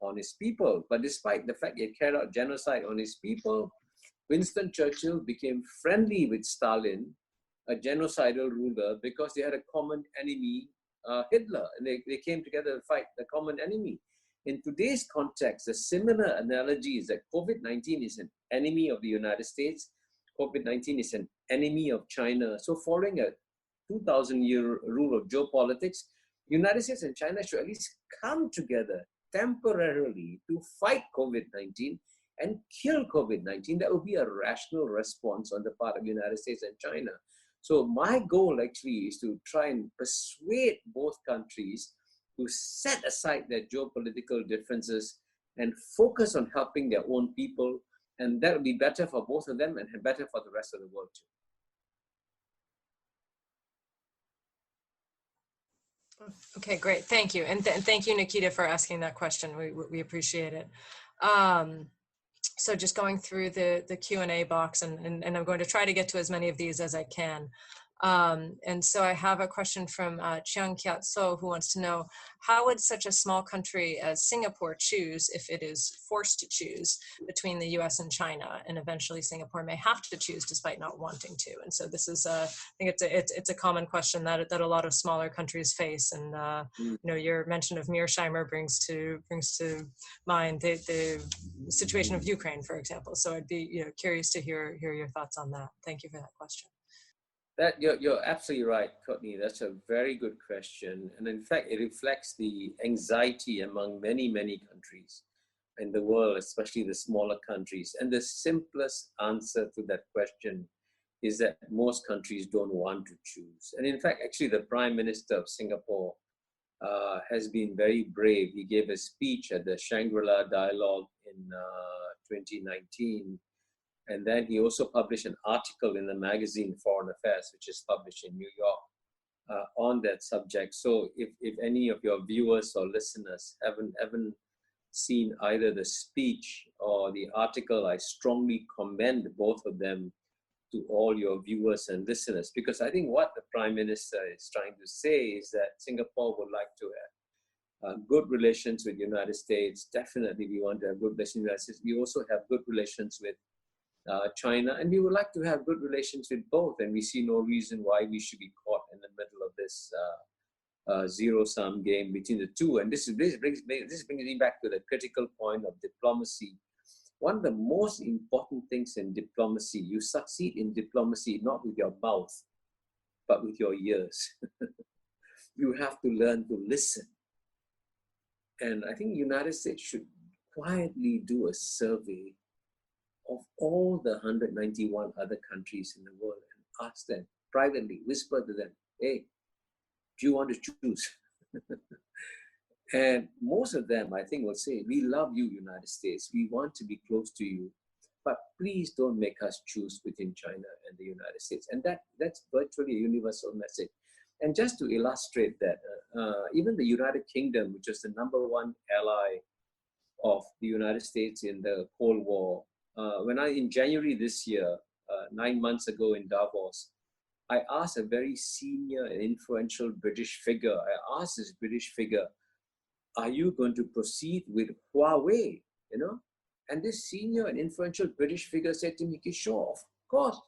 on his people, but despite the fact he had carried out genocide on his people, Winston Churchill became friendly with Stalin, a genocidal ruler, because they had a common enemy, Hitler, and they came together to fight the common enemy. In today's context, a similar analogy is that COVID-19 is an enemy of the United States. COVID-19 is an enemy of China. So following a 2,000-year rule of geopolitics, United States and China should at least come together temporarily to fight COVID-19 and kill COVID-19. That would be a rational response on the part of the United States and China. So my goal actually is to try and persuade both countries to set aside their geopolitical differences and focus on helping their own people. And that would be better for both of them and better for the rest of the world too. Okay, great. Thank you. And thank you, Nikita, for asking that question. We appreciate it. So just going through the Q&A box, and I'm going to try to get to as many of these as I can. And so I have a question from Chiang Kiat So, who wants to know, how would such a small country as Singapore choose if it is forced to choose between the US and China, and eventually Singapore may have to choose despite not wanting to? And so this is, I think it's a common question that a lot of smaller countries face. And your mention of Mearsheimer brings to mind the situation of Ukraine, for example. So I'd be curious to hear your thoughts on that. Thank you for that question. That you're absolutely right, Courtney. That's a very good question. And in fact, it reflects the anxiety among many, many countries in the world, especially the smaller countries. And the simplest answer to that question is that most countries don't want to choose. And in fact, actually, the Prime Minister of Singapore has been very brave. He gave a speech at the Shangri-La Dialogue in 2019. And then he also published an article in the magazine Foreign Affairs, which is published in New York, on that subject. So if any of your viewers or listeners haven't seen either the speech or the article, I strongly commend both of them to all your viewers and listeners, because I think what the Prime Minister is trying to say is that Singapore would like to have good relations with the United States. Definitely we want to have good relations with the United States. We also have good relations with China, and we would like to have good relations with both, and we see no reason why we should be caught in the middle of this zero-sum game between the two. And this brings me back to the critical point of diplomacy. One of the most important things in diplomacy, you succeed in diplomacy not with your mouth, but with your ears. You have to learn to listen. And I think the United States should quietly do a survey of all the 191 other countries in the world and ask them privately, whisper to them, hey, do you want to choose? And most of them, I think, will say, we love you, United States. We want to be close to you, but please don't make us choose between China and the United States. And that's virtually a universal message. And just to illustrate that, even the United Kingdom, which was the #1 ally of the United States in the Cold War, in January this year, 9 months ago in Davos, I asked a very senior and influential British figure, I asked this British figure, are you going to proceed with Huawei, you know? And this senior and influential British figure said to me, Kishore, of course,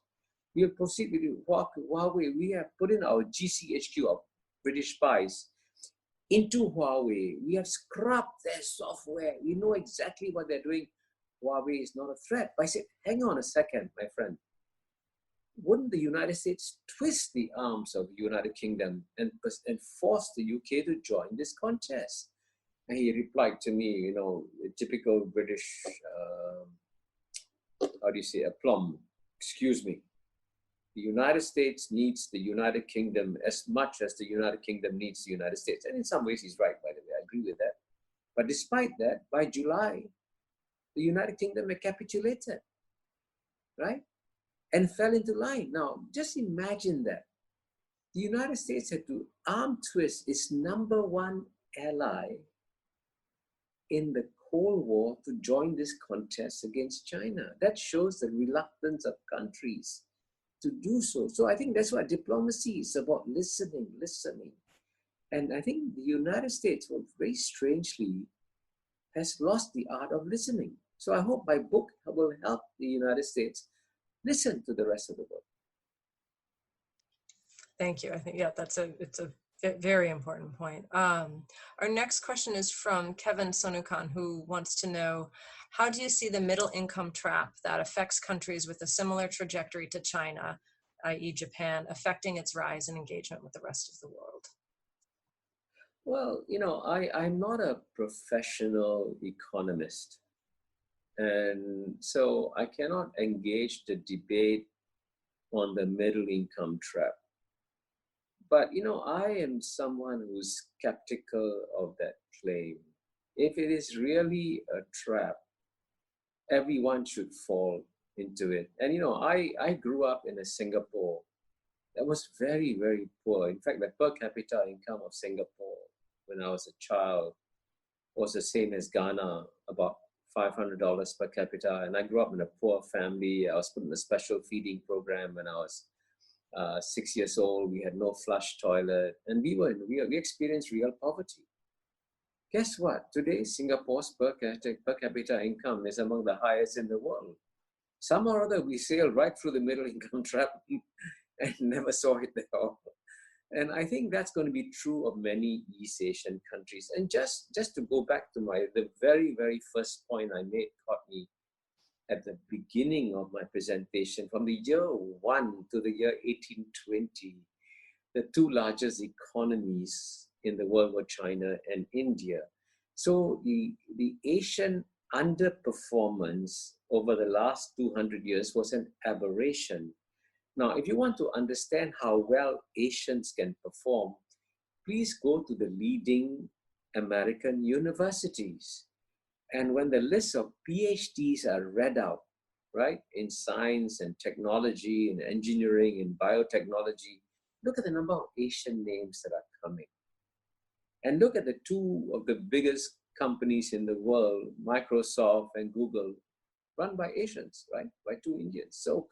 we'll proceed with Huawei. We have put in our GCHQ, our British spies, into Huawei. We have scrubbed their software. We know exactly what they're doing. Huawei is not a threat. But I said, hang on a second, my friend. Wouldn't the United States twist the arms of the United Kingdom and force the UK to join this contest? And he replied to me, you know, a typical British, aplomb. Excuse me. The United States needs the United Kingdom as much as the United Kingdom needs the United States. And in some ways, he's right, by the way. I agree with that. But despite that, by July, the United Kingdom had capitulated, right? And fell into line. Now, just imagine that. The United States had to arm twist its #1 ally in the Cold War to join this contest against China. That shows the reluctance of countries to do so. So I think that's what diplomacy is about, listening. And I think the United States, very strangely, has lost the art of listening. So I hope my book will help the United States listen to the rest of the world. Thank you. I think, yeah, it's a very important point. Our next question is from Kevin Sonukan, who wants to know, how do you see the middle income trap that affects countries with a similar trajectory to China, i.e. Japan, affecting its rise in engagement with the rest of the world? Well, you know, I'm not a professional economist. And so I cannot engage the debate on the middle income trap. But, you know, I am someone who's skeptical of that claim. If it is really a trap, everyone should fall into it. And, you know, I grew up in a Singapore that was very, very poor. In fact, the per capita income of Singapore when I was a child was the same as Ghana, about $500 per capita. And I grew up in a poor family. I was put in a special feeding program when I was 6 years old. We had no flush toilet, and we experienced real poverty. Guess what? Today, Singapore's per capita income is among the highest in the world. Somehow or other, we sailed right through the middle income trap and never saw it at all. And I think that's going to be true of many East Asian countries. And just to go back to the very, very first point I made, Courtney, at the beginning of my presentation, from the year 1 to the year 1820, the two largest economies in the world were China and India. So the Asian underperformance over the last 200 years was an aberration. Now, if you want to understand how well Asians can perform, please go to the leading American universities. And when the list of PhDs are read out, right, in science and technology and engineering and biotechnology, look at the number of Asian names that are coming. And look at the two of the biggest companies in the world, Microsoft and Google, run by Asians, right, by two Indians. So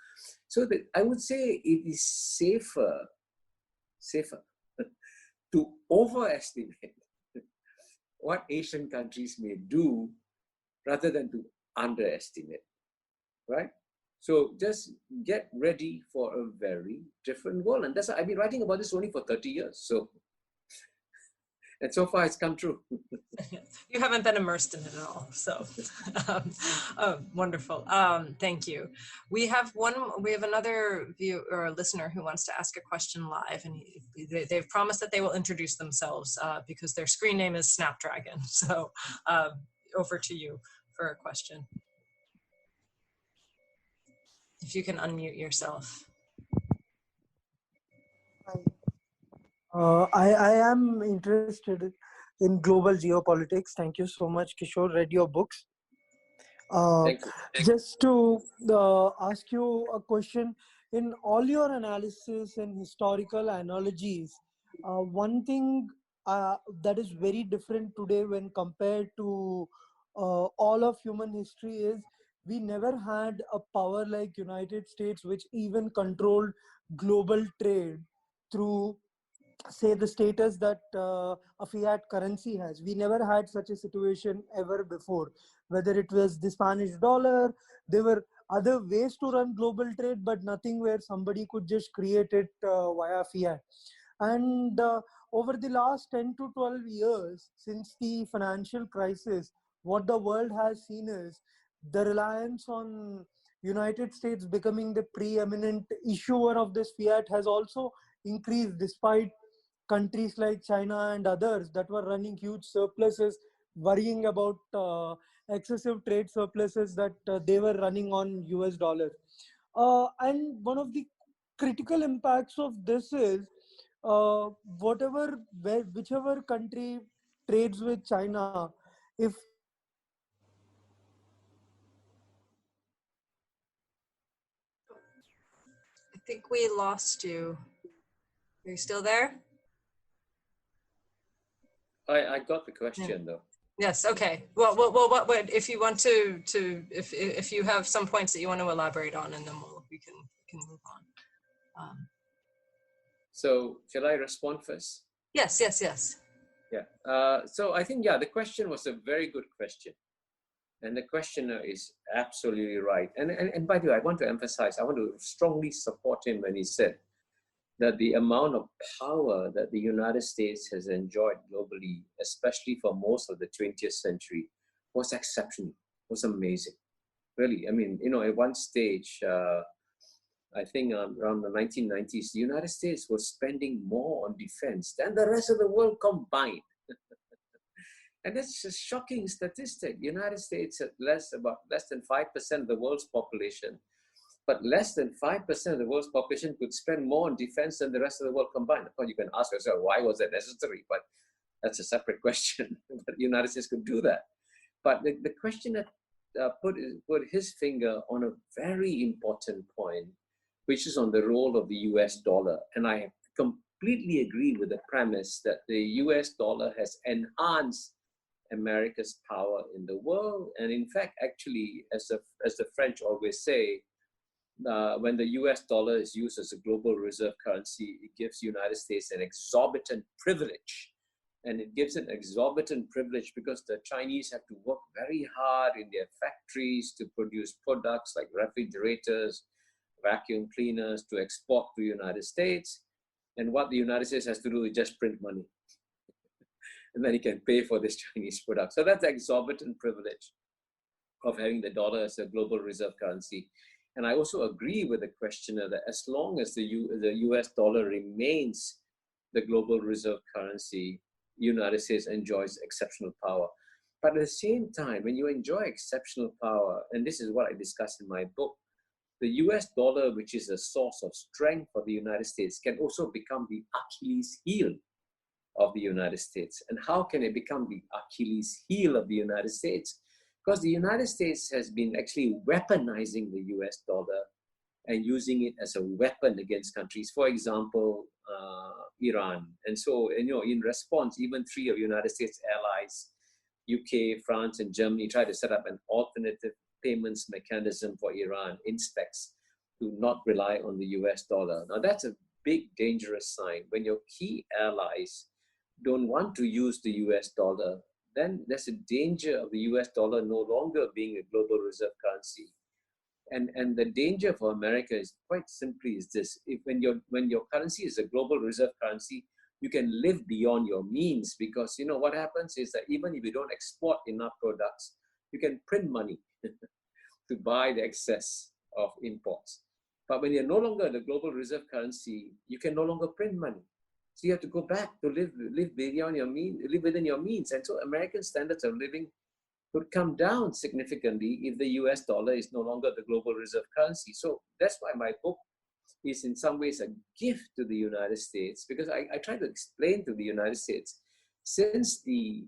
I would say it is safer to overestimate what Asian countries may do rather than to underestimate, right? So just get ready for a very different world. And that's, I've been writing about this only for 30 years. So, and so far it's come true. You haven't been immersed in it at all. So wonderful. Thank you. We have another viewer or listener who wants to ask a question live, and they've promised that they will introduce themselves because their screen name is Snapdragon. So over to you for a question. If you can unmute yourself. I am interested in global geopolitics. Thank you so much, Kishore. Read your books. Thank you. Just to ask you a question, in all your analysis and historical analogies, one thing that is very different today when compared to all of human history is we never had a power like United States, which even controlled global trade through, say, the status that a fiat currency has. We never had such a situation ever before. Whether it was the Spanish dollar, there were other ways to run global trade, but nothing where somebody could just create it via fiat. And over the last 10 to 12 years, since the financial crisis, what the world has seen is the reliance on United States becoming the preeminent issuer of this fiat has also increased, despite countries like China and others that were running huge surpluses, worrying about excessive trade surpluses that they were running on US dollar. And one of the critical impacts of this is whichever country trades with China, if I think we lost you. Are you still there? I got the question though. Yes. Okay. Well, what if you want to if you have some points that you want to elaborate on, and then we can move on. So shall I respond first? Yes. Yeah. So I think, yeah, the question was a very good question. And the questioner is absolutely right. And by the way, I want to emphasize, I want to strongly support him when he said that the amount of power that the United States has enjoyed globally, especially for most of the 20th century, was exceptional, was amazing. Really, I mean, at one stage, I think around the 1990s, the United States was spending more on defense than the rest of the world combined. And that's a shocking statistic. The United States had less than 5% of the world's population, but less than 5% of the world's population could spend more on defense than the rest of the world combined. Of course, you can ask yourself, why was that necessary? But that's a separate question. But the United States could do that. But the questioner put his finger on a very important point, which is on the role of the US dollar. And I completely agree with the premise that the US dollar has enhanced America's power in the world. And in fact, actually, as the French always say, when the US dollar is used as a global reserve currency, it gives the United States an exorbitant privilege. And it gives an exorbitant privilege because the Chinese have to work very hard in their factories to produce products like refrigerators, vacuum cleaners to export to the United States. And what the United States has to do is just print money. And then he can pay for this Chinese product. So that's the exorbitant privilege of having the dollar as a global reserve currency. And I also agree with the questioner that as long as the US dollar remains the global reserve currency, the United States enjoys exceptional power. But at the same time, when you enjoy exceptional power, and this is what I discuss in my book, the US dollar, which is a source of strength for the United States, can also become the Achilles heel of the United States. And how can it become the Achilles heel of the United States? Because the United States has been actually weaponizing the US dollar and using it as a weapon against countries, for example, Iran. And so, in response, even three of United States allies, UK, France, and Germany, tried to set up an alternative payments mechanism for Iran, INSPEX, to not rely on the US dollar. Now, that's a big, dangerous sign. When your key allies don't want to use the US dollar, then there's a danger of the US dollar no longer being a global reserve currency And the danger for America is quite simply is this: if when your currency is a global reserve currency, you can live beyond your means, because you know what happens is that even if you don't export enough products, you can print money to buy the excess of imports. But when you're no longer the global reserve currency, you can no longer print money. So you have to go back to live beyond your means, live within your means. And so American standards of living would come down significantly if the US dollar is no longer the global reserve currency. So that's why my book is in some ways a gift to the United States, because I try to explain to the United States, since the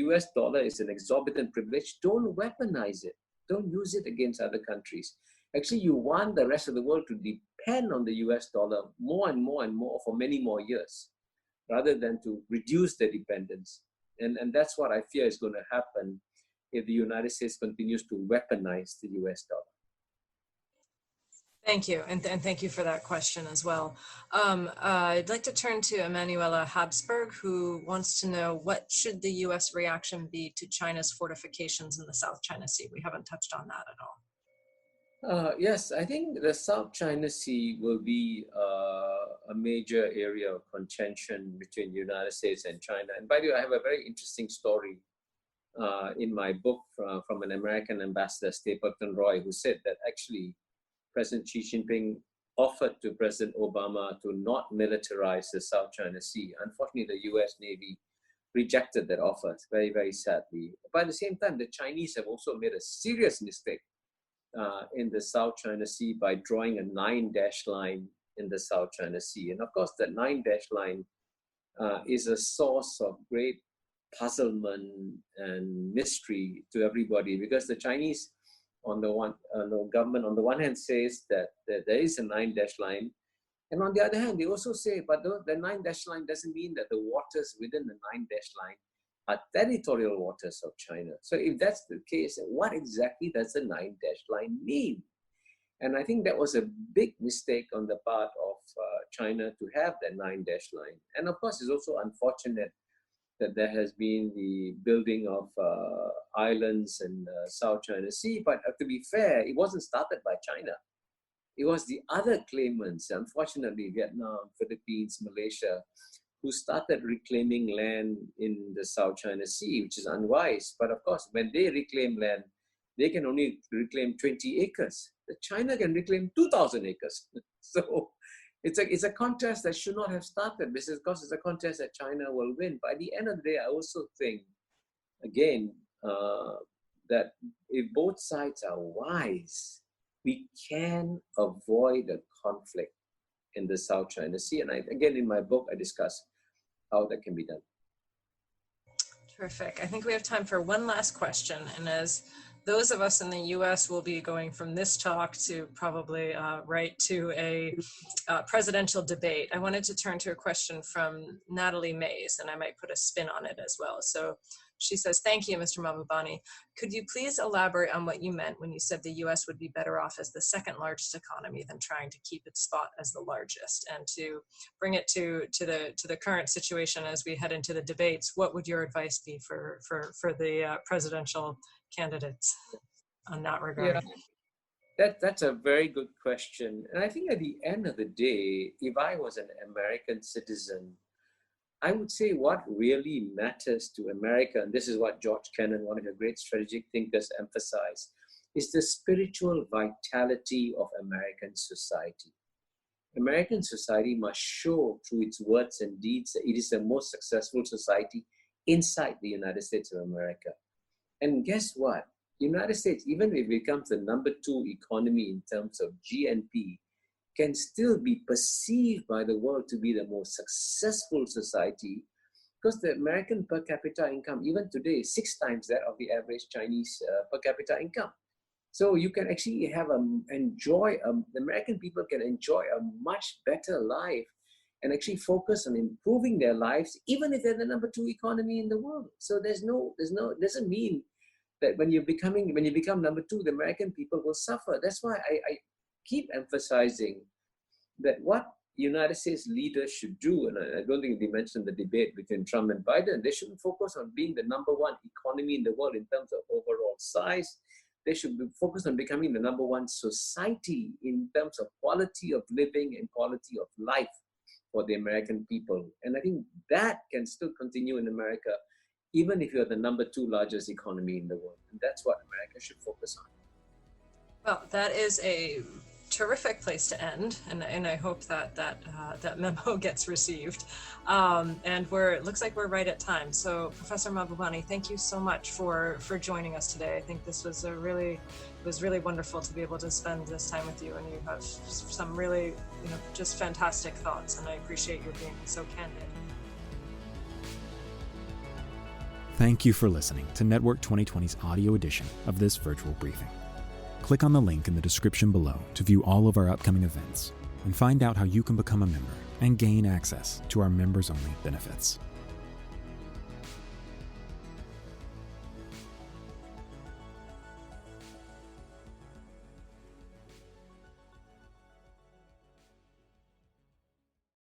US dollar is an exorbitant privilege, don't weaponize it. Don't use it against other countries. Actually, you want the rest of the world to depend on the US dollar more and more and more for many more years, rather than to reduce their dependence. And that's what I fear is going to happen if the United States continues to weaponize the US dollar. Thank you, and thank you for that question as well. I'd like to turn to Emanuela Habsburg, who wants to know, what should the U.S. reaction be to China's fortifications in the South China Sea? We haven't touched on that at all. Yes, I think the South China Sea will be a major area of contention between the United States and China. And by the way, I have a very interesting story in my book from an American ambassador, Stapleton Roy, who said that actually President Xi Jinping offered to President Obama to not militarize the South China Sea. Unfortunately, the US Navy rejected that offer, very, very sadly. But at the same time, the Chinese have also made a serious mistake in the South China Sea by drawing a 9-dash line in the South China Sea. And of course, that 9-dash line is a source of great puzzlement and mystery to everybody, because the Chinese the government on the one hand says that there is a 9-dash line, and on the other hand, they also say, but the 9-dash line doesn't mean that the waters within the 9-dash line are territorial waters of China. So if that's the case, what exactly does the 9-dash line mean? And I think that was a big mistake on the part of China to have that 9-dash line. And of course, it's also unfortunate that there has been the building of islands in South China Sea. But to be fair, it wasn't started by China. It was the other claimants, unfortunately, Vietnam, Philippines, Malaysia, who started reclaiming land in the South China Sea, which is unwise. But of course, when they reclaim land, they can only reclaim 20 acres. China can reclaim 2,000 acres. So it's a contest that should not have started, because it's a contest that China will win. But at the end of the day, I also think, again, that if both sides are wise, we can avoid a conflict in the South China Sea. And again, in my book, I discuss how that can be done. Terrific. I think we have time for one last question. And as those of us in the US will be going from this talk to probably right to a presidential debate, I wanted to turn to a question from Natalie Mays, and I might put a spin on it as well. So she says, thank you, Mr. Mahbubani. Could you please elaborate on what you meant when you said the US would be better off as the second largest economy than trying to keep its spot as the largest? And to bring it to the current situation as we head into the debates, what would your advice be for the presidential candidates on that regard? Yeah, that's a very good question. And I think at the end of the day, if I was an American citizen, I would say what really matters to America, and this is what George Kennan, one of the great strategic thinkers, emphasized, is the spiritual vitality of American society. American society must show through its words and deeds that it is the most successful society inside the United States of America. And guess what? The United States, even if it becomes the number 2 economy in terms of GNP, can still be perceived by the world to be the most successful society, because the American per capita income, even today, is 6 times that of the average Chinese per capita income. So you can actually have the American people can enjoy a much better life and actually focus on improving their lives, even if they're the number 2 economy in the world. So it doesn't mean that when you become number 2, the American people will suffer. That's why I keep emphasizing that what United States leaders should do, and I don't think they mentioned the debate between Trump and Biden, they shouldn't focus on being the number 1 economy in the world in terms of overall size. they should be focused on becoming the number one society in terms of quality of living and quality of life for the American people. And I think that can still continue in America, even if you're the number 2 largest economy in the world. And that's what America should focus on. Well, that is a terrific place to end, and I hope that memo gets received. And it looks like we're right at time. So, Professor Mahbubani, thank you so much for joining us today. I think this was really wonderful to be able to spend this time with you, and you have some really, just fantastic thoughts, and I appreciate you being so candid. Thank you for listening to Network 2020's audio edition of this virtual briefing. Click on the link in the description below to view all of our upcoming events and find out how you can become a member and gain access to our members-only benefits.